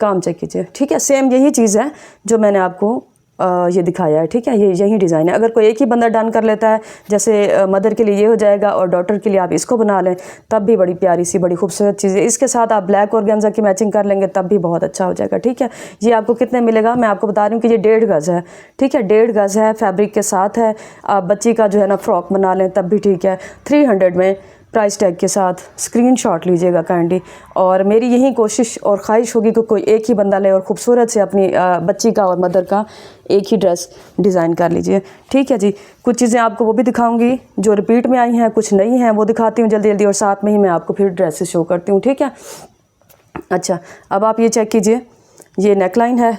काम चेक कीजिए, ठीक है। सेम यही चीज़ है जो मैंने आपको ये दिखाया है, ठीक है। ये यही डिज़ाइन है। अगर कोई एक ही बंदा डन कर लेता है, जैसे मदर के लिए ये हो जाएगा और डॉटर के लिए आप इसको बना लें, तब भी बड़ी प्यारी सी बड़ी खूबसूरत चीज़ है। इसके साथ आप ब्लैक ऑर्गेन्जा की मैचिंग कर लेंगे तब भी बहुत अच्छा हो जाएगा, ठीक है। ये आपको कितने मिलेगा मैं आपको बता रही हूँ कि ये 1.5 गज़ है, ठीक है। 1.5 गज़ है, फैब्रिक के साथ है। आप बच्ची का जो है ना फ्रॉक बना लें तब भी ठीक है। 300 में प्राइस टैग के साथ स्क्रीनशॉट लीजिएगा काइंडली। और मेरी यही कोशिश और ख्वाहिश होगी कि कोई एक ही बंदा ले और ख़ूबसूरत से अपनी बच्ची का और मदर का एक ही ड्रेस डिज़ाइन कर लीजिए, ठीक है जी। कुछ चीज़ें आपको वो भी दिखाऊंगी जो रिपीट में आई हैं, कुछ नई हैं, वो दिखाती हूँ जल्दी जल्दी, और साथ में ही मैं आपको फिर ड्रेसेस शो करती हूँ, ठीक है। अच्छा, अब आप ये चेक कीजिए, ये नेकलाइन है,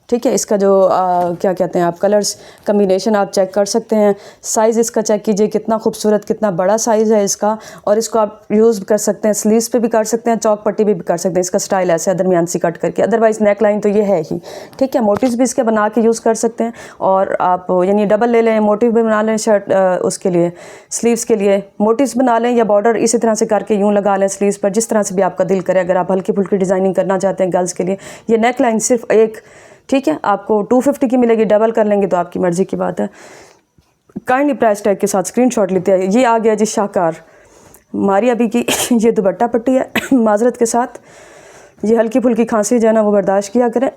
ठीक है। इसका जो क्या कहते हैं आप कलर्स कम्बिनेशन आप चेक कर सकते हैं। साइज़ इसका चेक कीजिए, कितना खूबसूरत कितना बड़ा साइज़ है इसका। और इसको आप यूज़ कर सकते हैं, स्लीव्स पे भी कर सकते हैं, चौक पट्टी भी कर सकते हैं। इसका स्टाइल ऐसा है दरमियान सी कट करके, अदरवाइज़ नेक लाइन तो ये है ही, ठीक है। मोटिव्स भी इसके बना के यूज़ कर सकते हैं। और आप यानी डबल ले लें, मोटिव भी बना लें शर्ट उसके लिए, स्लीव्स के लिए मोटिव्स बना लें, या बॉर्डर इसी तरह से करके यूँ लगा लें स्लीव्स पर, जिस तरह से भी आपका दिल करे। अगर आप हल्की फुल्की डिज़ाइनिंग करना चाहते हैं गर्ल्स के लिए, ये नेक लाइन सिर्फ एक, ठीक है, आपको 250 की मिलेगी। डबल कर लेंगे तो आपकी मर्ज़ी की बात है। काइंडली प्राइस टैग के साथ स्क्रीनशॉट लेते हैं। ये आ गया जी शाहकार मारिया बी की ये दुपट्टा पट्टी है माजरत के साथ। ये हल्की फुल्की खांसी जो है ना वो बर्दाश्त किया करें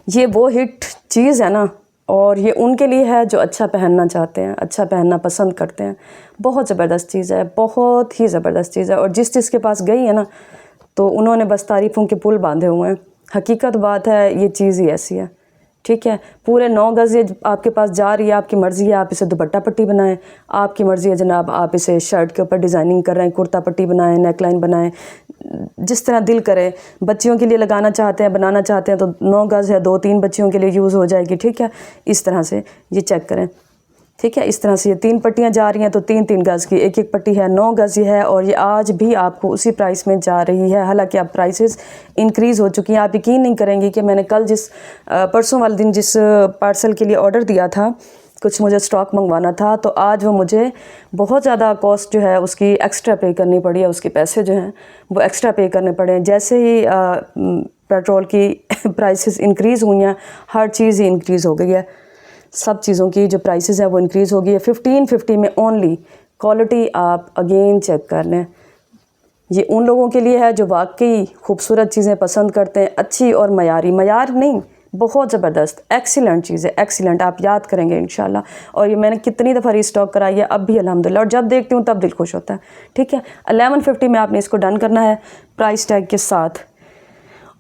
ये वो हिट चीज़ है ना, और ये उनके लिए है जो अच्छा पहनना चाहते हैं, अच्छा पहनना पसंद करते हैं। बहुत ज़बरदस्त चीज़ है, बहुत ही ज़बरदस्त चीज़ है। और जिसके पास गई है ना तो उन्होंने बस तारीफ़ों के पुल बांधे हुए हैं। हकीकत बात है, ये चीज़ ही ऐसी है, ठीक है। पूरे 9 गज़ ये आपके पास जा रही है, आपकी मर्ज़ी है आप इसे दुपट्टा पट्टी बनाएं, आपकी मर्ज़ी है जनाब आप इसे शर्ट के ऊपर डिज़ाइनिंग कर रहे हैं, कुर्ता पट्टी बनाएं, नेकलाइन बनाएं, जिस तरह दिल करे। बच्चियों के लिए लगाना चाहते हैं, बनाना चाहते हैं तो 9 गज़ है, 2-3 बच्चियों के लिए यूज़ हो जाएगी, ठीक है। इस तरह से ये चेक करें, ठीक है। इस तरह से ये 3 पट्टियाँ जा रही हैं तो 3-3 गज़ की एक एक पट्टी है, 9 गज़ है। और ये आज भी आपको उसी प्राइस में जा रही है। हालांकि अब प्राइसेस इंक्रीज़ हो चुकी हैं। आप यकीन नहीं करेंगे कि मैंने कल परसों वाले दिन जिस पार्सल के लिए ऑर्डर दिया था, कुछ मुझे स्टॉक मंगवाना था, तो आज वो मुझे बहुत ज़्यादा कॉस्ट जो है उसकी एक्स्ट्रा पे करनी पड़ी है, उसके पैसे जो हैं वो एक्स्ट्रा पे करने पड़े हैं। जैसे ही पेट्रोल की प्राइसेस इंक्रीज़ हुई हैं, हर चीज़ ही इंक्रीज़ हो गई है। सब चीज़ों की जो प्राइसेस है वो इंक्रीज़ हो गई है। 1550 में ओनली। क्वालिटी आप अगेन चेक कर लें। ये उन लोगों के लिए है जो वाकई खूबसूरत चीज़ें पसंद करते हैं, अच्छी और मयारी, मयार नहीं, बहुत ज़बरदस्त एक्सीलेंट चीज़ है, एक्सीलेंट। आप याद करेंगे इंशाल्लाह। और ये मैंने कितनी दफ़ा रीस्टॉक कराई है, अब भी अल्हम्दुलिल्लाह। और जब देखती हूँ तब दिल खुश होता है, ठीक है। 1150 में आपने इसको डन करना है प्राइस टैग के साथ।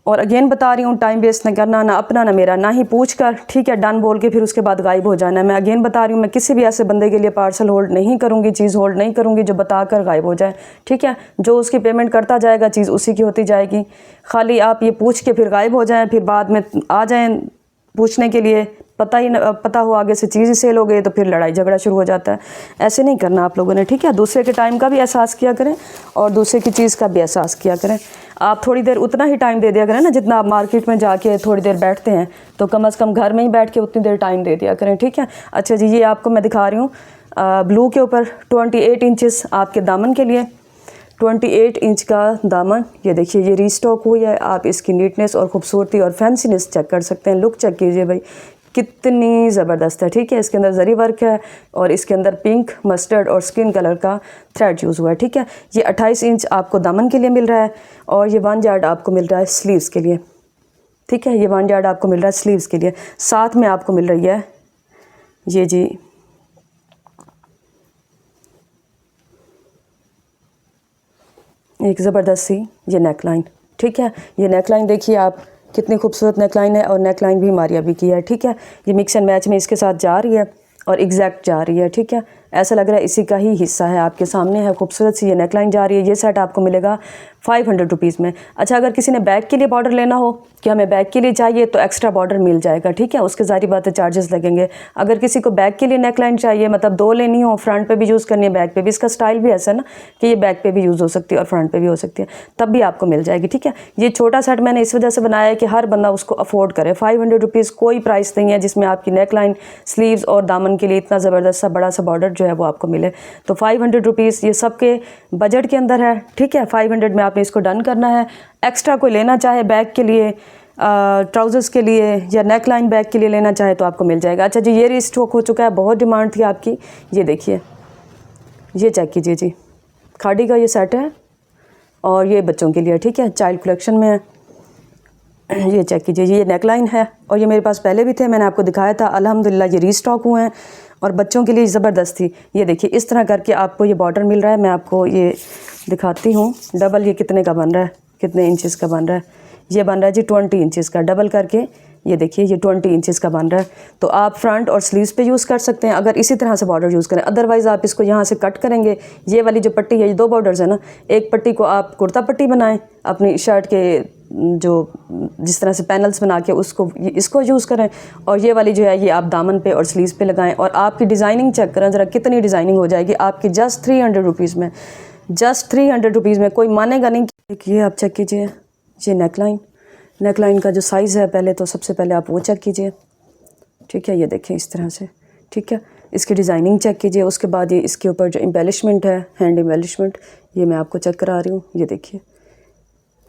और अगेन बता रही हूँ, टाइम वेस्ट नहीं करना, ना अपना ना मेरा, ना ही पूछ कर, ठीक है, डन बोल के फिर उसके बाद गायब हो जाना है। मैं अगेन बता रही हूँ, मैं किसी भी ऐसे बंदे के लिए पार्सल होल्ड नहीं करूँगी, चीज़ होल्ड नहीं करूँगी जो बता कर गायब हो जाए, ठीक है। जो उसकी पेमेंट करता जाएगा चीज़ उसी की होती जाएगी। खाली आप ये पूछ के फिर गायब हो जाएँ, फिर बाद में आ जाएँ पूछने के लिए, पता हो आगे से चीज़ ही सेल हो गई तो फिर लड़ाई झगड़ा शुरू हो जाता है। ऐसे नहीं करना आप लोगों ने, ठीक है। दूसरे के टाइम का भी एहसास किया करें और दूसरे की चीज़ का भी एहसास किया करें। आप थोड़ी देर उतना ही टाइम दे दिया करें ना जितना आप मार्केट में जाके थोड़ी देर बैठते हैं, तो कम से कम घर में ही बैठ के उतनी देर टाइम दे दिया करें, ठीक है। अच्छा जी, ये आपको मैं दिखा रही हूँ ब्लू के ऊपर 28 इंचेस आपके दामन के लिए। 28 इंच का दामन, ये देखिए ये रीस्टॉक हुई है। आप इसकी नीटनेस और ख़ूबसूरती और फैंसीनेस चेक कर सकते हैं। लुक चेक कीजिए भाई, कितनी ज़बरदस्त है, ठीक है। इसके अंदर जरी वर्क है और इसके अंदर पिंक, मस्टर्ड और स्किन कलर का थ्रेड यूज़ हुआ है, ठीक है। ये 28 इंच आपको दामन के लिए मिल रहा है और ये 1 यार्ड आपको मिल रहा है स्लीव्स के लिए, ठीक है। ये 1 यार्ड आपको मिल रहा है स्लीव्स के लिए। साथ में आपको मिल रही है ये जी एक ज़बरदस्त सी ये नेकलाइन, ठीक है। ये नेकलाइन देखिए आप, कितनी खूबसूरत नेकलाइन है। और नेकलाइन भी मारिया भी की है, ठीक है। ये मिक्स एंड मैच में इसके साथ जा रही है और एग्जैक्ट जा रही है, ठीक है। ऐसा लग रहा है इसी का ही हिस्सा है, आपके सामने है। खूबसूरत सी ये नेकलाइन जा रही है। ये सेट आपको मिलेगा 500 रुपीज़ में। अच्छा, अगर किसी ने बैक के लिए बॉर्डर लेना हो कि हमें बैक के लिए चाहिए तो एक्स्ट्रा बॉर्डर मिल जाएगा, ठीक है। उसके ज़ाहिर बात है चार्जेस लगेंगे। अगर किसी को बैक के लिए नेकलाइन चाहिए, मतलब 2 लेनी हो, फ्रंट पे भी यूज़ करनी है बैक पे भी, इसका स्टाइल भी ऐसा है ना कि ये बैक पे भी यूज़ हो सकती है और फ्रंट पे भी हो सकती है, तब भी आपको मिल जाएगी, ठीक है। ये छोटा सेट मैंने इस वजह से बनाया है कि हर बंदा उसको अफोर्ड करे। 500 रुपीज़ कोई प्राइस नहीं है जिसमें आपकी नेकलाइन, स्लीव्स और दामन के लिए इतना ज़बरदस्त सा बड़ा सा बॉर्डर जो है वो आपको मिले। तो 500 रुपीज़ ये सबके बजट के अंदर है, ठीक है। 500 में आपने इसको डन करना है। एक्स्ट्रा कोई लेना चाहे बैग के लिए, ट्राउज़र्स के लिए या नेक लाइन बैग के लिए लेना चाहे तो आपको मिल जाएगा। अच्छा जी, ये रीस्टॉक हो चुका है, बहुत डिमांड थी आपकी। ये देखिए, ये चेक कीजिए जी, खाड़ी का ये सेट है और ये बच्चों के लिए, ठीक है, चाइल्ड कलेक्शन में है। ये चेक कीजिए, ये नेक लाइन है और ये मेरे पास पहले भी थे, मैंने आपको दिखाया था। अल्हम्दुलिल्लाह ये रीस्टॉक हुए हैं और बच्चों के लिए ज़बरदस्त थी। ये देखिए, इस तरह करके आपको ये बॉर्डर मिल रहा है। मैं आपको ये दिखाती हूँ। डबल ये कितने का बन रहा है, कितने इंचेस का बन रहा है। ये बन रहा है जी 20 इंचेस का, डबल करके ये देखिए ये 20 इंचेस का बन रहा है। तो आप फ्रंट और स्लीव्स पे यूज़ कर सकते हैं अगर इसी तरह से बॉर्डर यूज़ करें। अदरवाइज़ आप इसको यहाँ से कट करेंगे। ये वाली जो पट्टी है, ये 2 बॉर्डर्स है ना, एक पट्टी को आप कुर्ता पट्टी बनाएं अपनी शर्ट के, जो जिस तरह से पैनल्स बना के उसको इसको यूज़ करें, और ये वाली जो है ये आप दामन पे और स्लीव्स पे लगाएं। और आपकी डिज़ाइनिंग चेक करें ज़रा, कितनी डिज़ाइनिंग हो जाएगी आपकी जस्ट 300 रुपीज़ में। जस्ट 300 रुपीज़ में कोई मानेगा नहीं। देखिए आप चेक कीजिए, ये नेक लाइन का जो साइज़ है, पहले तो सबसे पहले आप वो चेक कीजिए, ठीक है। ये देखिए इस तरह से, ठीक है। इसकी डिज़ाइनिंग चेक कीजिए। उसके बाद ये इसके ऊपर जो एम्बेलिशमेंट है, हैंड एम्बेलिशमेंट, ये मैं आपको चेक करा रही हूँ। ये देखिए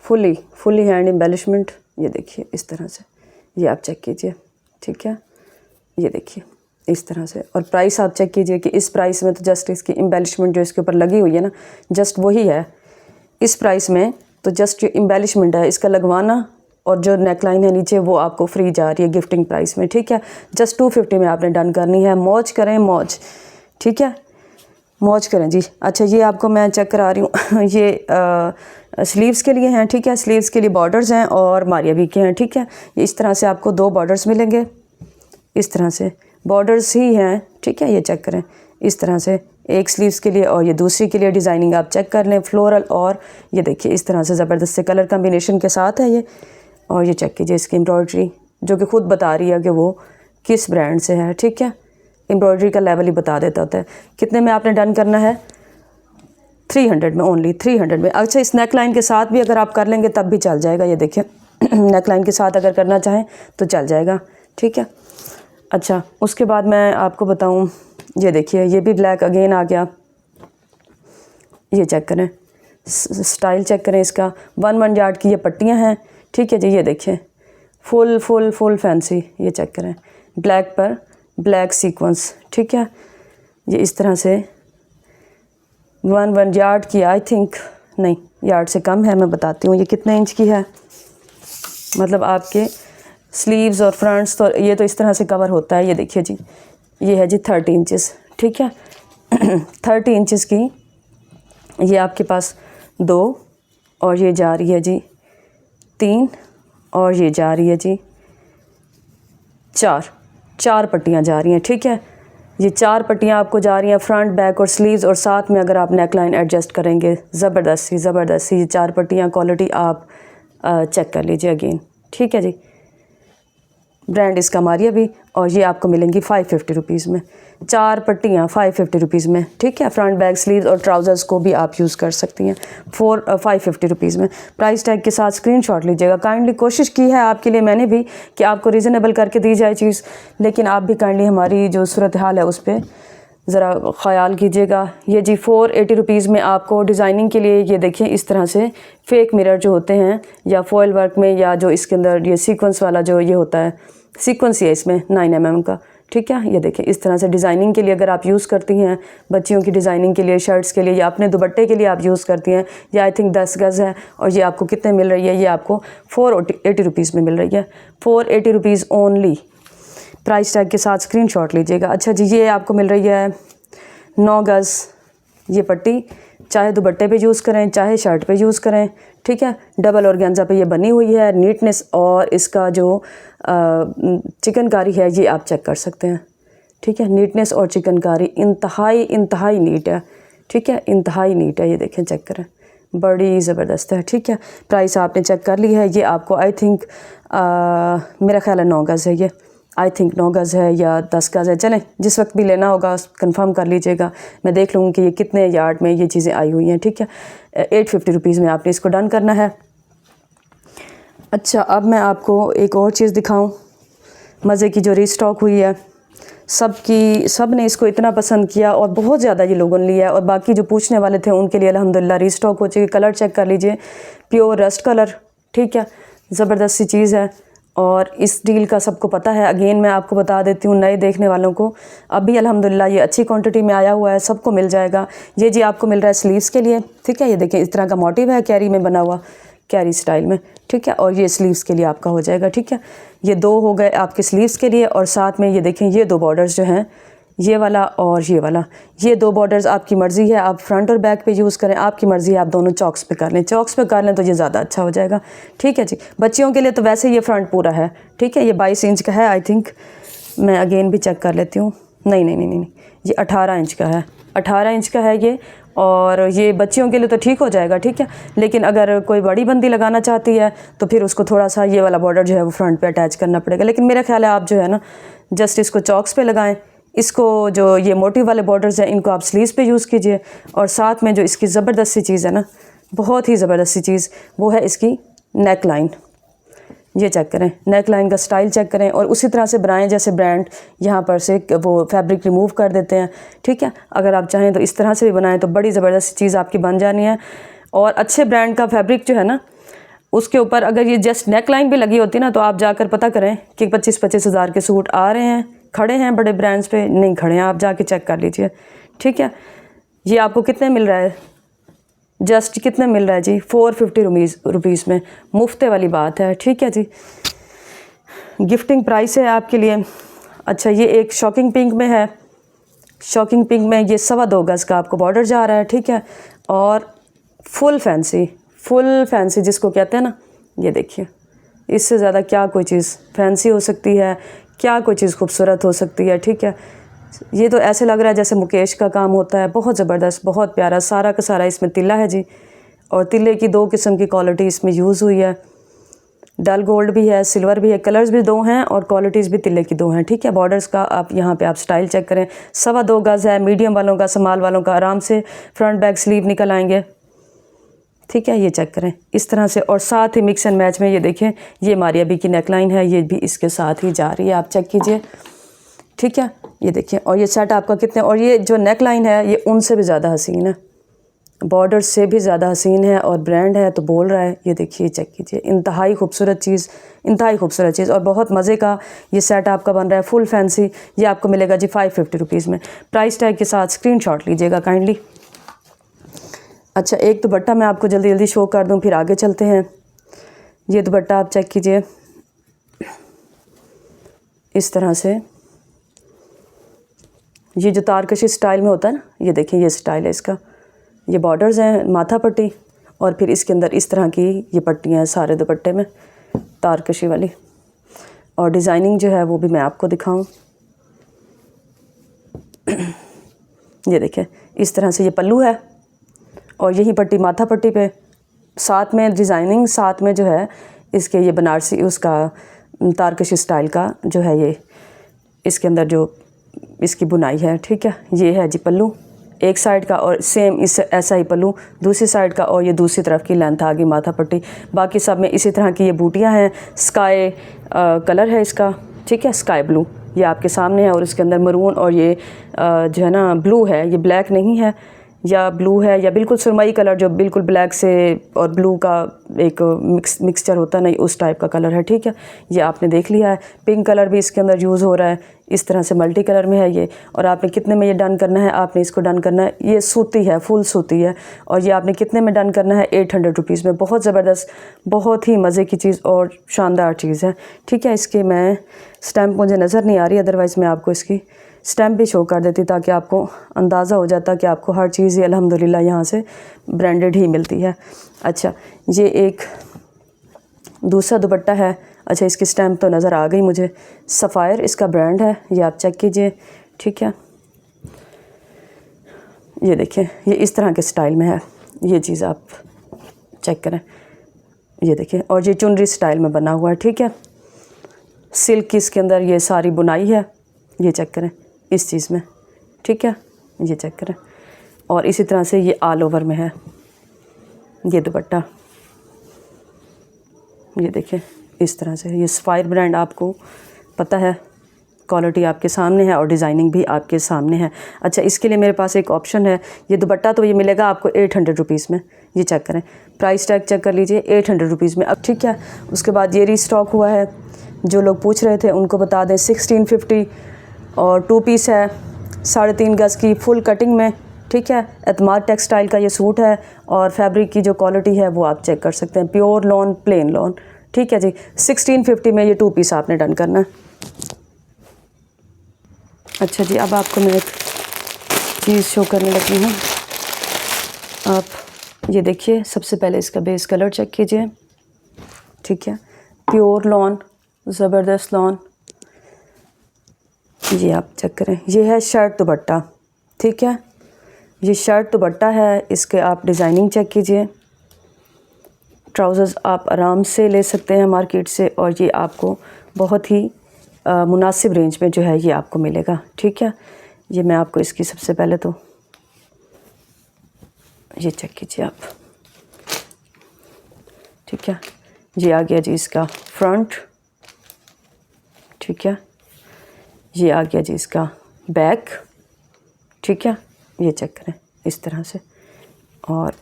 फुली हैंड एम्बेलिशमेंट, ये देखिए इस तरह से, ये आप चेक कीजिए, ठीक है। ये देखिए इस तरह से। और प्राइस आप चेक कीजिए कि इस प्राइस में तो जस्ट इसकी एम्बेलिशमेंट जो इसके ऊपर लगी हुई है ना, जस्ट वही है इस प्राइस में। तो जस्ट जो एम्बेलिशमेंट है इसका लगवाना और जो नेकलाइन है नीचे वो आपको फ्री जा रही है गिफ्टिंग प्राइस में, ठीक है। जस्ट 250 में आपने डन करनी है। मौज करें मौज, ठीक है, मौज करें जी। अच्छा, ये आपको मैं चेक करा रही हूँ। ये स्लीव्स के लिए हैं, ठीक है। स्लीव्स के लिए बॉर्डर्स हैं और मारिया भी के हैं, ठीक है। इस तरह से आपको 2 बॉर्डर्स मिलेंगे, इस तरह से बॉर्डर्स ही हैं, ठीक है। ये चेक करें इस तरह से, एक स्लीव्स के लिए और ये दूसरी के लिए। डिज़ाइनिंग आप चेक कर लें, फ्लोरल, और ये देखिए इस तरह से ज़बरदस्त से कलर कम्बिनेशन के साथ है ये। और ये चेक कीजिए इसकी एम्ब्रॉयडरी, जो कि ख़ुद बता रही है कि वो किस ब्रांड से है, ठीक है। एम्ब्रॉयडरी का लेवल ही बता देता होता है। कितने में आपने डन करना है? 300 में, ओनली 300 में। अच्छा, इस नेक लाइन के साथ भी अगर आप कर लेंगे तब भी चल जाएगा। ये देखिए नेक लाइन के साथ अगर करना चाहें तो चल जाएगा, ठीक है। अच्छा, उसके बाद मैं आपको बताऊं, ये देखिए ये भी ब्लैक अगेन आ गया। ये चेक करें, स्टाइल चेक करें इसका। 1 यार्ड की ये पट्टियां हैं, ठीक है जी। ये देखिए फुल फैंसी, ये चेक करें, ब्लैक पर ब्लैक सीक्वेंस, ठीक है। ये इस तरह से 1 यार्ड की, आई थिंक नहीं, यार्ड से कम है, मैं बताती हूँ ये कितने इंच की है। मतलब आपके स्लीव्स और फ्रंट्स तो ये तो इस तरह से कवर होता है। ये देखिए जी, ये है जी 30 इंचेस, ठीक है। 30 इंचेस की ये आपके पास 2, और ये जा रही है जी 3, और ये जा रही है जी 4 पट्टियाँ जा रही हैं, ठीक है। ये 4 पट्टियाँ आपको जा रही हैं फ्रंट, बैक और स्लीव्स, और साथ में अगर आप नेक लाइन एडजस्ट करेंगे, ज़बरदस्त सी ये 4 पट्टियाँ, क्वालिटी आप चेक कर लीजिए अगेन, ठीक है जी। ब्रांड इसका मारिया भी, और ये आपको मिलेंगी 550 रुपीज़ में। 4 पट्टियाँ 550 रुपीज़ में, ठीक है। फ्रंट, बैक, स्लीव्स और ट्राउज़र्स को भी आप यूज़ कर सकती हैं 550 रुपीज़ में। प्राइस टैग के साथ स्क्रीनशॉट लीजिएगा। काइंडली कोशिश की है आपके लिए मैंने भी कि आपको रीज़नेबल करके दी जाए चीज़, लेकिन आप भी काइंडली हमारी जो सूरत हाल है उस पर ज़रा ख़याल कीजिएगा। ये जी 480 रुपीज़ में आपको डिज़ाइनिंग के लिए, ये देखिए इस तरह से फेक मिरर जो होते हैं, या फॉयल वर्क में, या जो इसके अंदर ये सीक्वेंस वाला जो ये होता है, सीक्वेंस ही है इसमें 9 mm का, ठीक है। ये देखिए इस तरह से डिज़ाइनिंग के लिए अगर आप यूज़ करती हैं, बच्चियों की डिज़ाइनिंग के लिए, शर्ट्स के लिए, या अपने दुपट्टे के लिए आप यूज़ करती हैं, या आई थिंक 10 गज़ है, और ये आपको कितने मिल रही है? ये आपको 480 रुपीज़ में मिल रही है। 480 रुपीज़ ओनली। प्राइस टैग के साथ स्क्रीनशॉट लीजिएगा। अच्छा जी, ये आपको मिल रही है 9 गज़ ये पट्टी, चाहे दुपट्टे पे यूज़ करें, चाहे शर्ट पे यूज़ करें, ठीक है। डबल ऑर्गेन्जा पे ये बनी हुई है। नीटनेस और इसका जो चिकनकारी है ये आप चेक कर सकते हैं, ठीक है। नीटनेस और चिकनकारी इंतहाई नीट है, ठीक है, इंतहाई नीट है। ये देखें, चेक करें, बड़ी ज़बरदस्त है, ठीक है। प्राइस आपने चेक कर ली है। ये आपको आई थिंक मेरा ख्याल है 9 गज़ है, ये आई थिंक 9 गज़ है या 10 गज़ है। चलें, जिस वक्त भी लेना होगा कंफर्म कर लीजिएगा, मैं देख लूँगी कि ये कितने यार्ड में ये चीज़ें आई हुई हैं, ठीक है। 850 रुपीज़ में आपने इसको डन करना है। अच्छा, अब मैं आपको एक और चीज़ दिखाऊं, मज़े की जो रीस्टॉक हुई है। सब ने इसको इतना पसंद किया और बहुत ज़्यादा ये लोगों ने लिया। और बाकी जो पूछने वाले थे उनके लिए अल्हम्दुलिल्लाह रीस्टॉक हो चुकी। कलर चेक कर लीजिए, प्योर रस्ट कलर, ठीक है, ज़बरदस्त सी चीज़ है। और इस डील का सबको पता है। अगेन मैं आपको बता देती हूँ नए देखने वालों को, अभी अल्हम्दुलिल्लाह ये अच्छी क्वांटिटी में आया हुआ है, सबको मिल जाएगा। ये जी आपको मिल रहा है स्लीव्स के लिए, ठीक है। ये देखें इस तरह का मोटिव है कैरी में बना हुआ, कैरी स्टाइल में, ठीक है। और ये स्लीव्स के लिए आपका हो जाएगा, ठीक है। ये 2 हो गए आपके स्लीव्स के लिए। और साथ में ये देखें ये 2 बॉर्डर्स जो हैं, ये वाला और ये वाला, ये 2 बॉर्डर्स आपकी मर्ज़ी है, आप फ्रंट और बैक पे यूज़ करें, आपकी मर्ज़ी है, आप दोनों चॉक्स पे कर लें। चॉक्स पे कर लें तो ये ज़्यादा अच्छा हो जाएगा, ठीक है जी। बच्चियों के लिए तो वैसे ये फ्रंट पूरा है, ठीक है। ये 22 इंच का है आई थिंक, मैं अगेन भी चेक कर लेती हूँ। नहीं, ये 18 इंच का है, 18 इंच का है ये। और ये बच्चियों के लिए तो ठीक हो जाएगा, ठीक है। लेकिन अगर कोई बड़ी बंदी लगाना चाहती है तो फिर उसको थोड़ा सा ये वाला बॉर्डर जो है वो फ्रंट पे अटैच करना पड़ेगा। लेकिन मेरा ख्याल है आप जो है ना जस्ट इसको चॉक्स पे लगाएं। इसको जो ये मोटिव वाले बॉर्डर्स हैं इनको आप स्लीव्स पे यूज़ कीजिए। और साथ में जो इसकी ज़बरदस्त सी चीज़ है ना, बहुत ही ज़बरदस्त सी चीज़, वो है इसकी नेक लाइन। ये चेक करें, नेक लाइन का स्टाइल चेक करें और उसी तरह से बनाएं जैसे ब्रांड यहाँ पर से वो फैब्रिक रिमूव कर देते हैं, ठीक है। अगर आप चाहें तो इस तरह से भी बनाएं तो बड़ी ज़बरदस्त चीज़ आपकी बन जानी है। और अच्छे ब्रांड का फैब्रिक जो है ना, उसके ऊपर अगर ये जस्ट नेक लाइन भी लगी होती ना, तो आप जाकर पता करें कि 25-25 हज़ार के सूट आ रहे हैं, खड़े हैं बड़े ब्रांड्स पे, नहीं खड़े हैं, आप जाके चेक कर लीजिए, ठीक है। ये आपको कितने मिल रहा है, जस्ट कितने मिल रहा है जी, 450 रुपीज़ में, मुफ्ते वाली बात है, ठीक है जी। गिफ्टिंग प्राइस है आपके लिए। अच्छा, ये एक शॉकिंग पिंक में है, शॉकिंग पिंक में ये 2.25 गज़ का आपको बॉर्डर जा रहा है, ठीक है। और फुल फैंसी जिसको कहते हैं ना, ये देखिए, इससे ज़्यादा क्या कोई चीज़ फैंसी हो सकती है, क्या कोई चीज़ खूबसूरत हो सकती है, ठीक है। ये तो ऐसे लग रहा है जैसे मुकेश का काम होता है, बहुत ज़बरदस्त, बहुत प्यारा, सारा का सारा इसमें तिल्ला है जी। और तिल्ले की 2 किस्म की क्वालिटी इसमें यूज़ हुई है, डल गोल्ड भी है, सिल्वर भी है, कलर्स भी 2 हैं और क्वालिटीज़ भी तिल्ले की 2 हैं, ठीक है। बॉर्डर्स का आप यहाँ पे आप स्टाइल चेक करें, 2.25 गज़ है। मीडियम वालों का, स्मॉल वालों का आराम से फ्रंट बैक स्लीव निकल आएंगे, ठीक है। ये चेक करें इस तरह से। और साथ ही मिक्स एंड मैच में ये देखें, ये मारिया बी की नेकलाइन है, ये भी इसके साथ ही जा रही है, आप चेक कीजिए, ठीक है। ये देखिए, और ये सेट आपका कितने, और ये जो नेकलाइन है ये उनसे भी ज़्यादा हसीन है, बॉर्डर से भी ज़्यादा हसीन है, और ब्रांड है तो बोल रहा है। ये देखिए, चेक कीजिए, इंतहाई खूबसूरत चीज़, इंतहाई खूबसूरत चीज़ और बहुत मज़े का ये सेट आपका बन रहा है, फुल फैंसी। ये आपको मिलेगा जी 550 रुपीज़ में, प्राइस टैग के साथ। स्क्रीनशॉट लीजिएगा काइंडली। अच्छा, एक दुपट्टा मैं आपको जल्दी जल्दी शो कर दूं, फिर आगे चलते हैं। ये दुपट्टा आप चेक कीजिए, इस तरह से, ये जो तारकशी स्टाइल में होता है ना, ये देखिए ये स्टाइल है इसका। ये बॉर्डर्स हैं, माथा पट्टी, और फिर इसके अंदर इस तरह की ये पट्टियाँ हैं सारे दुपट्टे में, तारकशी वाली। और डिज़ाइनिंग जो है वो भी मैं आपको दिखाऊं। ये देखिए, इस तरह से ये पल्लू है और यही पट्टी माथा पट्टी पे, साथ में डिज़ाइनिंग, साथ में जो है इसके ये बनारसी उसका तारकशी स्टाइल का जो है ये इसके अंदर जो इसकी बुनाई है, ठीक है। ये है जी पल्लू एक साइड का, और सेम इस ऐसा ही पल्लू दूसरी साइड का, और ये दूसरी तरफ की लेंथ आ गई माथा पट्टी। बाकी सब में इसी तरह की ये बूटियाँ हैं। स्काई कलर है इसका, ठीक है, स्काई ब्लू ये आपके सामने है, और इसके अंदर मरून और ये जो है ना ब्लू है, ये ब्लैक नहीं है, या ब्लू है या बिल्कुल सुरमई कलर जो बिल्कुल ब्लैक से और ब्लू का एक मिक्सचर होता है ना, उस टाइप का कलर है, ठीक है। ये आपने देख लिया है। पिंक कलर भी इसके अंदर यूज़ हो रहा है, इस तरह से मल्टी कलर में है ये। और आपने कितने में ये डन करना है, आपने इसको डन करना है, ये सूती है, फुल सूती है, और ये आपने कितने में डन करना है, 800 रुपीज़ में। बहुत ज़बरदस्त, बहुत ही मज़े की चीज़ और शानदार चीज़ है, ठीक है। इसके मैं स्टैम्प मुझे नज़र नहीं आ रही, अदरवाइज़ मैं आपको इसकी स्टैम्प भी शो कर देती ताकि आपको अंदाज़ा हो जाता कि आपको हर चीज़ अल्हम्दुलिल्लाह यहाँ से ब्रांडेड ही मिलती है। अच्छा, ये एक दूसरा दुपट्टा है। अच्छा, इसकी स्टैम्प तो नज़र आ गई मुझे, सफ़ायर इसका ब्रांड है, ये आप चेक कीजिए, ठीक है। ये देखिए, ये इस तरह के स्टाइल में है, ये चीज़ आप चेक करें, ये देखिए। और ये चुनरी स्टाइल में बना हुआ है, ठीक है। सिल्क की इसके अंदर ये सारी बुनाई है, ये चेक करें इस चीज़ में, ठीक है, ये चेक करें। और इसी तरह से ये ऑल ओवर में है ये दुपट्टा, ये देखिए इस तरह से। ये सफ़ायर ब्रांड आपको पता है, क्वालिटी आपके सामने है और डिज़ाइनिंग भी आपके सामने है। अच्छा, इसके लिए मेरे पास एक ऑप्शन है, ये दुपट्टा तो ये मिलेगा आपको 800 रुपीज़ में। ये चेक करें, प्राइस टैग चेक कर लीजिए, 800 रुपीज़ में। अब ठीक है, उसके बाद ये रीस्टॉक हुआ है, जो लोग पूछ रहे थे उनको बता दें, 1650 और 2 पीस है, 3.5 गज की फुल कटिंग में। ठीक है, एतमाद टेक्सटाइल का ये सूट है और फैब्रिक की जो क्वालिटी है वो आप चेक कर सकते हैं, प्योर लॉन, प्लेन लॉन। ठीक है जी, 1650 में ये 2 पीस आपने डन करना है। अच्छा जी, अब आपको मैं एक चीज़ शो करने लगी हूँ। आप ये देखिए, सबसे पहले इसका बेस कलर चेक कीजिए। ठीक है, प्योर लॉन, ज़बरदस्त लॉन, ये आप चेक करें। ये है शर्ट दुपट्टा। ठीक है, ये शर्ट दुपट्टा है, इसके आप डिज़ाइनिंग चेक कीजिए। ट्राउज़र्स आप आराम से ले सकते हैं मार्केट से, और ये आपको बहुत ही मुनासिब रेंज में जो है ये आपको मिलेगा। ठीक है, ये मैं आपको इसकी सबसे पहले तो ये चेक कीजिए आप। ठीक है, ये आ गया जी इसका फ्रंट। ठीक है, ये आ गया जी इसका बैक। ठीक है, ये चेक करें इस तरह से, और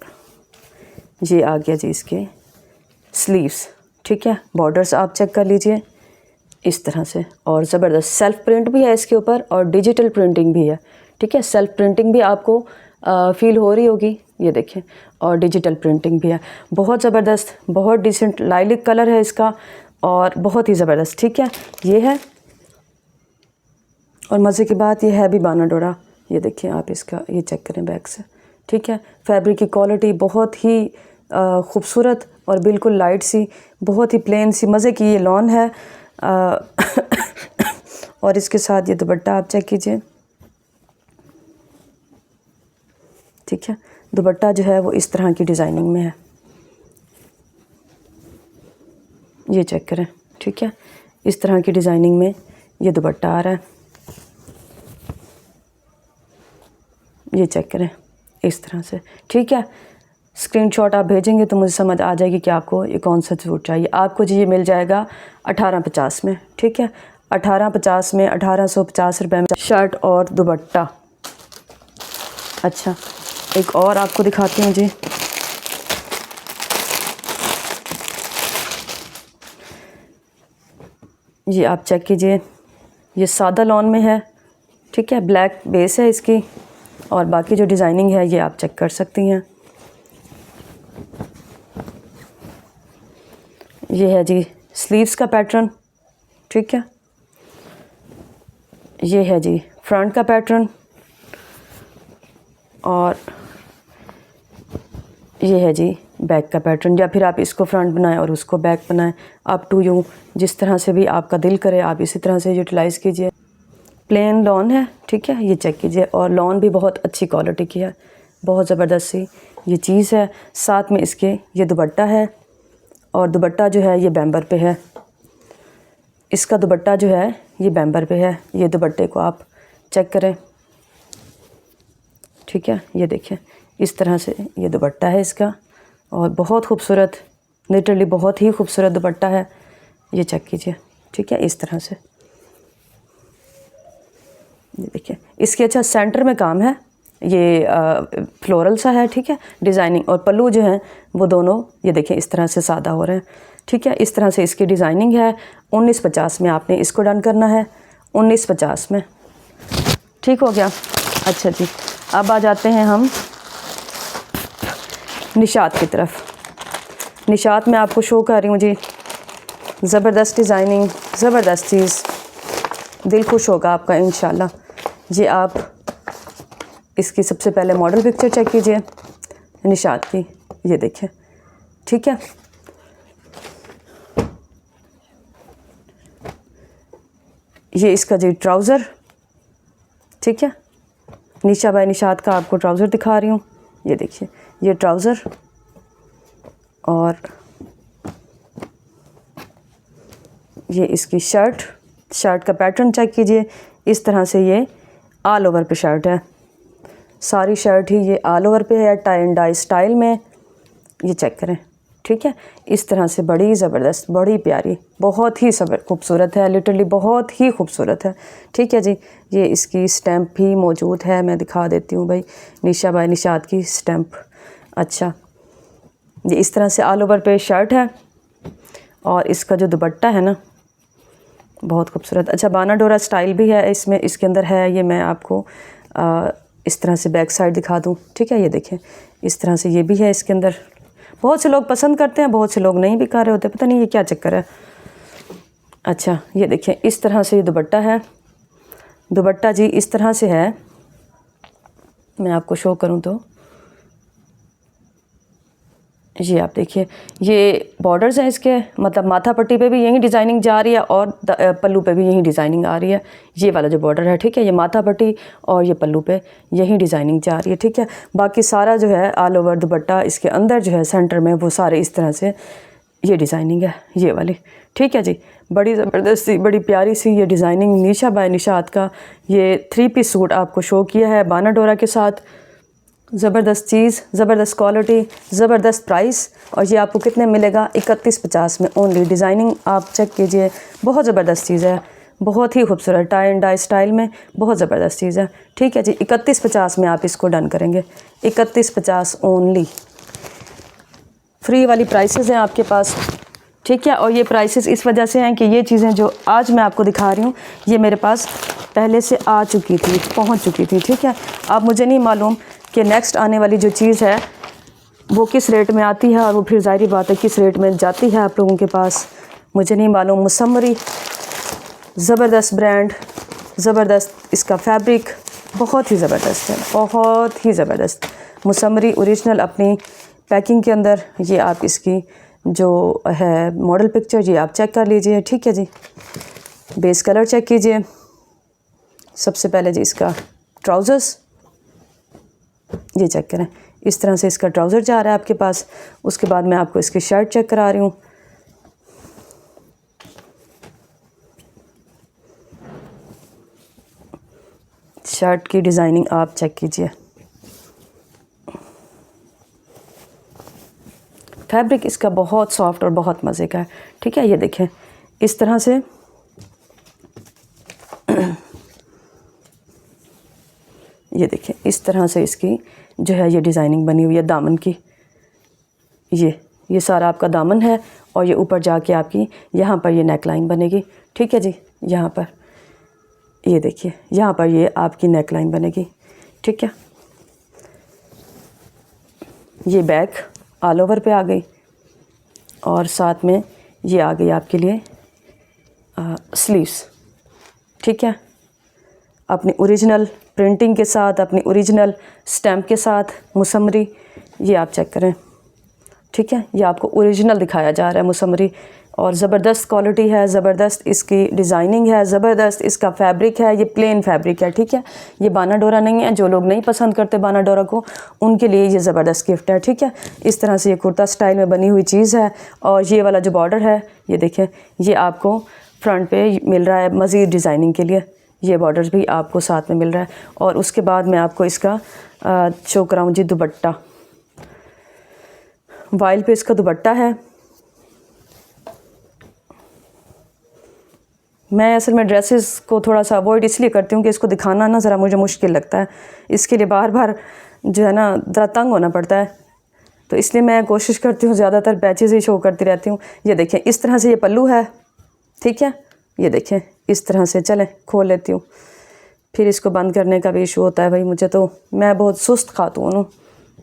ये आ गया जी इसके स्लीव्स। ठीक है, बॉर्डर्स आप चेक कर लीजिए इस तरह से, और ज़बरदस्त सेल्फ प्रिंट भी है इसके ऊपर और डिजिटल प्रिंटिंग भी है। ठीक है, सेल्फ प्रिंटिंग भी आपको फील हो रही होगी, ये देखें, और डिजिटल प्रिंटिंग भी है। बहुत ज़बरदस्त, बहुत डिसेंट लाइलिक कलर है इसका, और बहुत ही ज़बरदस्त। ठीक है, ये है, और मज़े की बात ये है भी बाना डोरा। ये देखिए आप इसका, ये चेक करें बैक से। ठीक है, फैब्रिक की क्वालिटी बहुत ही खूबसूरत और बिल्कुल लाइट सी, बहुत ही प्लेन सी, मज़े की ये लॉन है। और इसके साथ ये दुपट्टा आप चेक कीजिए। ठीक है, दुपट्टा जो है वो इस तरह की डिज़ाइनिंग में है, ये चेक करें। ठीक है, इस तरह की डिज़ाइनिंग में ये दुपट्टा आ रहा है, ये चेक करें इस तरह से। ठीक है, स्क्रीनशॉट आप भेजेंगे तो मुझे समझ आ जाएगी कि आपको ये कौन सा सूट चाहिए। आपको जी ये मिल जाएगा 1850 में। ठीक है, 1850 में, 1850 रुपये में शर्ट और दुपट्टा। अच्छा, एक और आपको दिखाती हूँ जी। ये आप चेक कीजिए, ये सादा लॉन में है। ठीक है, ब्लैक बेस है इसकी, और बाकी जो डिज़ाइनिंग है ये आप चेक कर सकती हैं। ये है जी स्लीव्स का पैटर्न। ठीक है, ये है जी फ्रंट का पैटर्न, और ये है जी बैक का पैटर्न, या फिर आप इसको फ्रंट बनाएं और उसको बैक बनाएं, अप टू यू, जिस तरह से भी आपका दिल करे आप इसी तरह से यूटिलाइज़ कीजिए। प्लेन लॉन है। ठीक है, ये चेक कीजिए, और लॉन भी बहुत अच्छी क्वालिटी की है, बहुत ज़बरदस्त सी ये चीज़ है। साथ में इसके ये दुपट्टा है, और दुपट्टा जो है ये बैम्बर पे है। इसका दुपट्टा जो है ये बैम्बर पे है। ये दुपट्टे को आप चेक करें। ठीक है, ये देखिए इस तरह से ये दुपट्टा है इसका, और बहुत खूबसूरत, लिटरली बहुत ही खूबसूरत दुपट्टा है, ये चेक कीजिए। ठीक है, इस तरह से ये देखिए, इसके अच्छा सेंटर में काम है, ये फ्लोरल सा है। ठीक है, डिज़ाइनिंग, और पल्लू जो है वो दोनों ये देखिए इस तरह से सादा हो रहे हैं। ठीक है, इस तरह से इसकी डिज़ाइनिंग है। 1950 में आपने इसको डन करना है, 1950 में। ठीक हो गया। अच्छा जी, अब आ जाते हैं हम निशात की तरफ। निशात में आपको शो कर रही हूँ जी, ज़बरदस्त डिज़ाइनिंग, ज़बरदस्त चीज़, दिल खुश होगा आपका इंशाल्लाह। ये आप इसकी सबसे पहले मॉडल पिक्चर चेक कीजिए निशात की, ये देखिए। ठीक है, ये इसका जी ट्राउज़र। ठीक है, निशा बाय निशात का आपको ट्राउज़र दिखा रही हूँ, ये देखिए ये ट्राउज़र, और ये इसकी शर्ट। शर्ट का पैटर्न चेक कीजिए, इस तरह से ये ऑल ओवर पे शर्ट है, सारी शर्ट ही ये ऑल ओवर पे है, टाई एंड डाई स्टाइल में, ये चेक करें। ठीक है। इस तरह से बड़ी ज़बरदस्त, बड़ी प्यारी, बहुत ही खूबसूरत है, लिटरली बहुत ही खूबसूरत है, ठीक है जी। ये इसकी स्टैम्प भी मौजूद है, मैं दिखा देती हूँ भाई, निशा बाय निशात की स्टैम्प। अच्छा, ये इस तरह से ऑल ओवर पे शर्ट है और इसका जो दुपट्टा है ना बहुत खूबसूरत। अच्छा, बाना डोरा स्टाइल भी है इसमें, इसके अंदर है। ये मैं आपको इस तरह से बैक साइड दिखा दूँ, ठीक है। ये देखें, इस तरह से ये भी है इसके अंदर। बहुत से लोग पसंद करते हैं, बहुत से लोग नहीं भी खा रहे होते, पता नहीं ये क्या चक्कर है। अच्छा, ये देखें, इस तरह से ये दुपट्टा है। दुपट्टा जी इस तरह से है, मैं आपको शो करूं तो ये आप देखिए, ये बॉर्डर्स हैं इसके, मतलब माथा पट्टी पे भी यही डिज़ाइनिंग जा रही है और पल्लू पे भी यही डिज़ाइनिंग आ रही है। ये वाला जो बॉर्डर है, ठीक है, ये माथा पट्टी और ये पल्लू पे यही डिज़ाइनिंग जा रही है, ठीक है। बाकी सारा जो है ऑल ओवर दुपट्टा, इसके अंदर जो है सेंटर में वो सारे इस तरह से ये डिज़ाइनिंग है, ये वाली, ठीक है जी। बड़ी ज़बरदस्त सी, बड़ी प्यारी सी ये डिज़ाइनिंग निशा बाय निशात का ये 3 पीस सूट आपको शो किया है बाना डोरा के साथ। ज़बरदस्त चीज़, ज़बरदस्त क्वालिटी, ज़बरदस्त प्राइस। और ये आपको कितने मिलेगा? 3150 में ओनली। डिज़ाइनिंग आप चेक कीजिए, बहुत ज़बरदस्त चीज़ है, बहुत ही खूबसूरत टाई एंड डाई स्टाइल में, बहुत ज़बरदस्त चीज़ है, ठीक है जी। 3150 में आप इसको डन करेंगे, 3150 ओनली। फ्री वाली प्राइसेस हैं आपके पास, ठीक है। और ये प्राइसेस इस वजह से हैं कि ये चीज़ें जो आज मैं आपको दिखा रही हूँ ये मेरे पास पहले से आ चुकी थी, पहुँच चुकी थी, ठीक है। अब मुझे नहीं मालूम कि नेक्स्ट आने वाली जो चीज़ है वो किस रेट में आती है और वो फिर ज़ाहिर बात है किस रेट में जाती है आप लोगों के पास, मुझे नहीं मालूम। मुसम्मरी ज़बरदस्त ब्रांड, ज़बरदस्त इसका फैब्रिक बहुत ही ज़बरदस्त है, बहुत ही ज़बरदस्त। मुसम्मरी ओरिजिनल अपनी पैकिंग के अंदर, ये आप इसकी जो है मॉडल पिक्चर ये आप चेक कर लीजिए, ठीक है जी। बेस कलर चेक कीजिए। सबसे पहले जी इसका ट्राउज़र्स ये चेक करें, इस तरह से इसका ट्राउज़र जा रहा है आपके पास। उसके बाद मैं आपको इसकी शर्ट चेक करा रही हूँ। शर्ट की डिज़ाइनिंग आप चेक कीजिए, फैब्रिक इसका बहुत सॉफ्ट और बहुत मज़े का है, ठीक है। ये देखें इस तरह से ये देखें इस तरह से इसकी जो है ये डिज़ाइनिंग बनी हुई है दामन की। ये सारा आपका दामन है और ये ऊपर जाके आपकी यहाँ पर ये नेक लाइन बनेगी, ठीक है जी। यहाँ पर ये देखिए, यहाँ पर ये आपकी नेक लाइन बनेगी, ठीक है। ये बैक ऑल ओवर पे आ गई और साथ में ये आ गई आपके लिए स्लीव्स, ठीक है। अपनी ओरिजिनल प्रिंटिंग के साथ, अपनी ओरिजिनल स्टैम्प के साथ मुसम्मरी, ये आप चेक करें, ठीक है। ये आपको ओरिजिनल दिखाया जा रहा है मुसम्मरी और ज़बरदस्त क्वालिटी है, ज़बरदस्त इसकी डिज़ाइनिंग है, ज़बरदस्त इसका फैब्रिक है। ये प्लेन फैब्रिक है, ठीक है। ये बाना डोरा नहीं है, जो लोग नहीं पसंद करते बाना डोरा को उनके लिए ये ज़बरदस्त गिफ्ट है, ठीक है। इस तरह से ये कुर्ता स्टाइल में बनी हुई चीज़ है। और ये वाला जो बॉर्डर है ये देखें, ये आपको फ्रंट पे मिल रहा है मज़ीद डिज़ाइनिंग के लिए, ये बॉर्डर्स भी आपको साथ में मिल रहा है। और उसके बाद मैं आपको इसका शो कराऊँ जी दुपट्टा। वाइल पे इसका दुपट्टा है। मैं असल में ड्रेसेस को थोड़ा सा अवॉइड इसलिए करती हूँ कि इसको दिखाना ना ज़रा मुझे मुश्किल लगता है, इसके लिए बार बार जो है ना ज़रा तंग होना पड़ता है, तो इसलिए मैं कोशिश करती हूँ ज़्यादातर पैचेस ही शो करती रहती हूँ। ये देखें इस तरह से ये पल्लू है, ठीक है। ये देखें इस तरह से, चलें खोल लेती हूँ, फिर इसको बंद करने का भी इशू होता है भाई मुझे, तो मैं बहुत सुस्त खातून हूँ,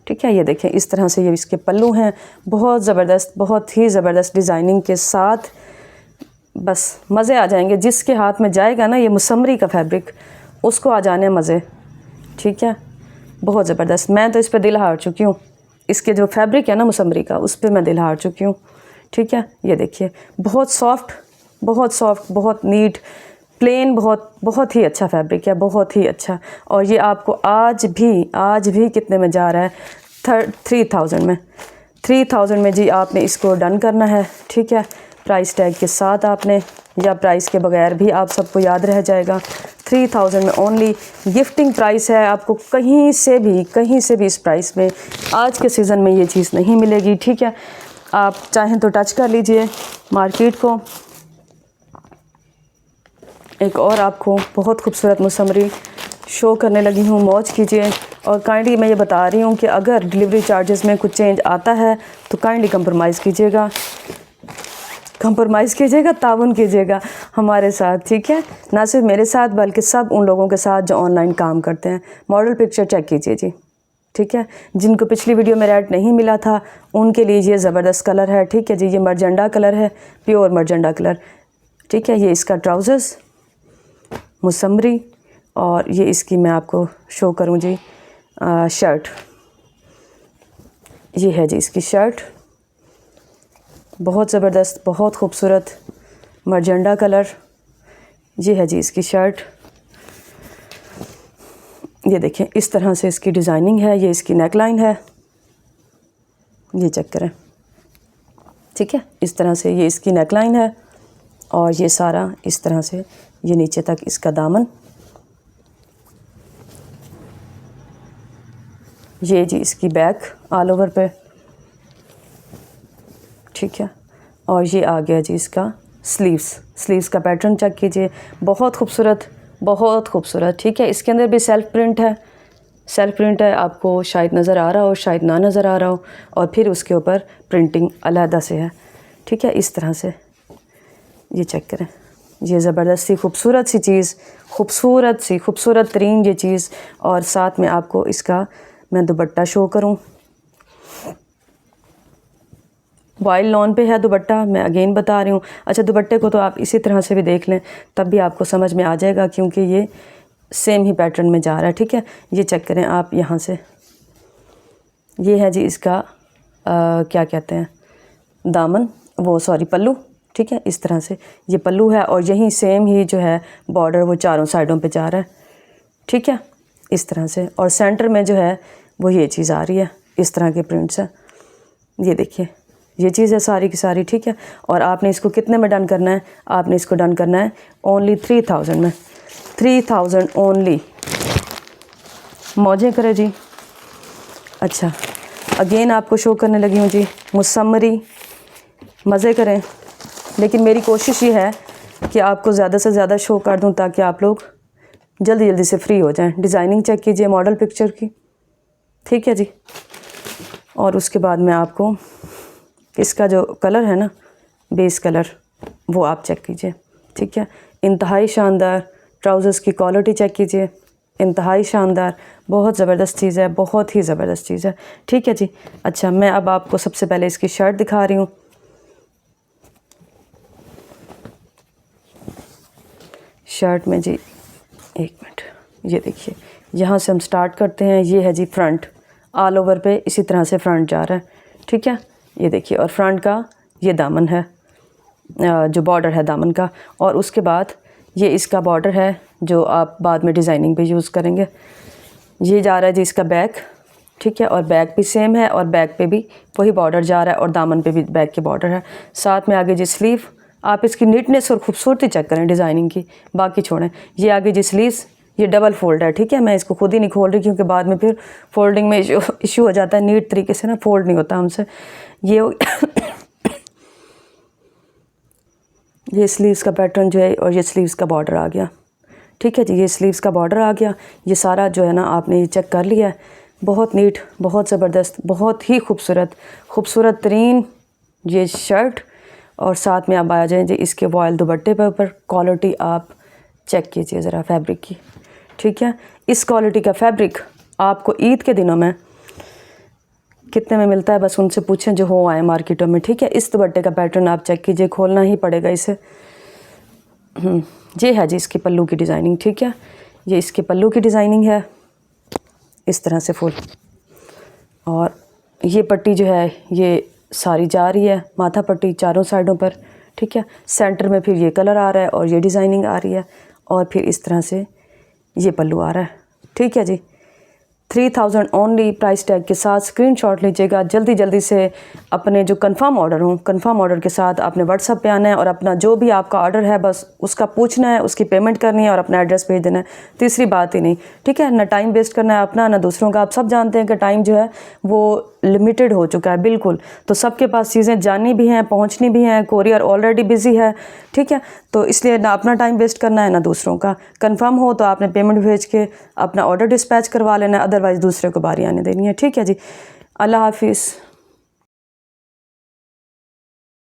ठीक है। ये देखें इस तरह से ये इसके पल्लू हैं, बहुत ज़बरदस्त, बहुत ही ज़बरदस्त डिज़ाइनिंग के साथ, बस मज़े आ जाएंगे। जिसके हाथ में जाएगा ना ये मुसम्मरी का फैब्रिक, उसको आ जाने मज़े, ठीक है। बहुत ज़बरदस्त, मैं तो इस पर दिल हार चुकी हूँ। इसके जो फैब्रिक है ना मुसम्मरी का, उस पर मैं दिल हार चुकी हूँ, ठीक है। ये देखिए बहुत सॉफ्ट, बहुत सॉफ्ट, बहुत नीट, प्लेन, बहुत ही अच्छा फैब्रिक है, बहुत ही अच्छा। और ये आपको आज भी कितने में जा रहा है? 3000 में। 3000 में जी आपने इसको डन करना है, ठीक है। प्राइस टैग के साथ आपने, या प्राइस के बगैर भी आप सबको याद रह जाएगा। 3000 में ओनली गिफ्टिंग प्राइस है, आपको कहीं से भी इस प्राइस में आज के सीज़न में ये चीज़ नहीं मिलेगी, ठीक है। आप चाहें तो टच कर लीजिए मार्केट को। एक और आपको बहुत खूबसूरत मुसम्मरी शो करने लगी हूँ, मौज कीजिए। और काइंडली मैं ये बता रही हूँ कि अगर डिलीवरी चार्जेस में कुछ चेंज आता है तो काइंडली कंप्रोमाइज़ कीजिएगा, ताउन कीजिएगा हमारे साथ, ठीक है। ना सिर्फ मेरे साथ बल्कि सब उन लोगों के साथ जो ऑनलाइन काम करते हैं। मॉडल पिक्चर चेक कीजिए जी, ठीक है। जिनको पिछली वीडियो में रेड नहीं मिला था उनके लिए ये ज़बरदस्त कलर है, ठीक है जी। ये मरजेंडा कलर है, प्योर मरजेंडा कलर, ठीक है। ये इसका ट्राउज़र्स मुसम्मरी, और ये इसकी मैं आपको शो करूँ जी शर्ट। ये है जी इसकी शर्ट, बहुत ज़बरदस्त, बहुत खूबसूरत मरजेंडा कलर। ये है जी इसकी शर्ट। ये देखें इस तरह से इसकी डिज़ाइनिंग है। ये इसकी नेक लाइन है, ये चेक करें, ठीक है। इस तरह से ये इसकी नेक लाइन है और ये सारा इस तरह से ये नीचे तक इसका दामन। ये जी इसकी बैक ऑल ओवर पे, ठीक है। और ये आ गया जी इसका स्लीव्स का पैटर्न चेक कीजिए, बहुत खूबसूरत, बहुत खूबसूरत, ठीक है। इसके अंदर भी सेल्फ प्रिंट है, आपको शायद नज़र आ रहा हो, शायद ना नज़र आ रहा हो। और फिर उसके ऊपर प्रिंटिंग अलहदा से है, ठीक है। इस तरह से ये चेक करें, ये ज़बरदस्त सी खूबसूरत सी चीज़, खूबसूरत तरीन ये चीज़। और साथ में आपको इसका मैं दुपट्टा शो करूं। वाइल्ड लॉन पे है दुपट्टा, मैं अगेन बता रही हूँ। अच्छा, दुपट्टे को तो आप इसी तरह से भी देख लें, तब भी आपको समझ में आ जाएगा, क्योंकि ये सेम ही पैटर्न में जा रहा है, ठीक है। ये चेक करें आप यहाँ से, ये है जी इसका क्या कहते हैं दामन, वो सॉरी पल्लू, ठीक है। इस तरह से ये पल्लू है और यही सेम ही जो है बॉर्डर वो चारों साइडों पे जा रहा है, ठीक है, इस तरह से। और सेंटर में जो है वो ये चीज़ आ रही है, इस तरह के प्रिंट्स हैं। ये देखिए ये चीज़ है सारी की सारी, ठीक है। और आपने इसको कितने में डन करना है? आपने इसको डन करना है ओनली 3000 में, 3000 ओनली। मौजें करें जी। अच्छा, अगेन आपको शो करने लगी हूँ जी मुसम्मरी, मज़े करें। लेकिन मेरी कोशिश ये है कि आपको ज़्यादा से ज़्यादा शो कर दूँ ताकि आप लोग जल्दी जल्दी से फ्री हो जाएं। डिज़ाइनिंग चेक कीजिए मॉडल पिक्चर की, ठीक है जी। और उसके बाद मैं आपको इसका जो कलर है ना, बेस कलर, वो आप चेक कीजिए, ठीक है। इंतहाई शानदार ट्राउज़र्स की क्वालिटी चेक कीजिए, इंतहाई शानदार, बहुत ज़बरदस्त चीज़ है, बहुत ही ज़बरदस्त चीज़ है, ठीक है जी। अच्छा, मैं अब आपको सबसे पहले इसकी शर्ट दिखा रही हूँ। शर्ट में जी एक मिनट, ये देखिए यहाँ से हम स्टार्ट करते हैं। ये है जी फ्रंट, ऑल ओवर पे इसी तरह से फ्रंट जा रहा है, ठीक है। ये देखिए, और फ्रंट का ये दामन है, जो बॉर्डर है दामन का। और उसके बाद ये इसका बॉर्डर है जो आप बाद में डिज़ाइनिंग पे यूज़ करेंगे। ये जा रहा है जी इसका बैक, ठीक है। और बैक भी सेम है और बैक पे भी वही बॉर्डर जा रहा है और दामन पे भी बैक के बॉर्डर है। साथ में आगे जी स्लीव, आप इसकी नीटनेस और ख़ूबसूरती चेक करें डिज़ाइनिंग की, बाकी छोड़ें। ये आगे जी स्लीव्स, ये डबल फोल्ड है, ठीक है। मैं इसको खुद ही नहीं खोल रही क्योंकि बाद में फिर फोल्डिंग में इशू हो जाता है, नीट तरीके से ना फोल्ड नहीं होता हमसे। ये स्लीव्स का पैटर्न जो है और ये स्लीव्स का बॉर्डर आ गया, ठीक है जी। ये स्लीव्स का बॉर्डर आ गया, ये सारा जो है ना आपने ये चेक कर लिया है। बहुत नीट, बहुत ज़बरदस्त, बहुत ही खूबसूरत तरीन ये शर्ट। और साथ में आप आ जाएँ जी इसके वॉयल दुपट्टे पर ऊपर। क्वालिटी आप चेक कीजिए ज़रा फैब्रिक की, ठीक है। इस क्वालिटी का फैब्रिक आपको ईद के दिनों में कितने में मिलता है, बस उनसे पूछें जो हो आए मार्केटों में, ठीक है। इस दुपट्टे का पैटर्न आप चेक कीजिए, खोलना ही पड़ेगा इसे। ये है जी इसकी पल्लू की डिज़ाइनिंग, ठीक है। ये इसके पल्लू की डिज़ाइनिंग है इस तरह से फुल। और ये पट्टी जो है ये सारी जा रही है, माथा पट्टी चारों साइडों पर, ठीक है। सेंटर में फिर ये कलर आ रहा है और ये डिज़ाइनिंग आ रही है। और फिर इस तरह से ये पल्लू आ रहा है, ठीक है जी। 3000 ओनली प्राइस टैग के साथ स्क्रीनशॉट लीजिएगा। जल्दी जल्दी से अपने जो कंफर्म ऑर्डर हों, कंफर्म ऑर्डर के साथ आपने व्हाट्सअप पे आना है और अपना जो भी आपका ऑर्डर है बस उसका पूछना है, उसकी पेमेंट करनी है और अपना एड्रेस भेज देना है। तीसरी बात ही नहीं, ठीक है। ना टाइम वेस्ट करना है अपना ना दूसरों का। आप सब जानते हैं कि टाइम जो है वो लिमिटेड हो चुका है बिल्कुल। तो सबके पास चीज़ें जानी भी हैं, पहुंचनी भी हैं, कोरियर ऑलरेडी बिजी है, ठीक है। तो इसलिए ना अपना टाइम वेस्ट करना है ना दूसरों का। कंफर्म हो तो आपने पेमेंट भेज के अपना ऑर्डर डिस्पैच करवा लेना है, अदरवाइज़ दूसरे को बारी आने देनी है, ठीक है जी। अल्लाह हाफिज़।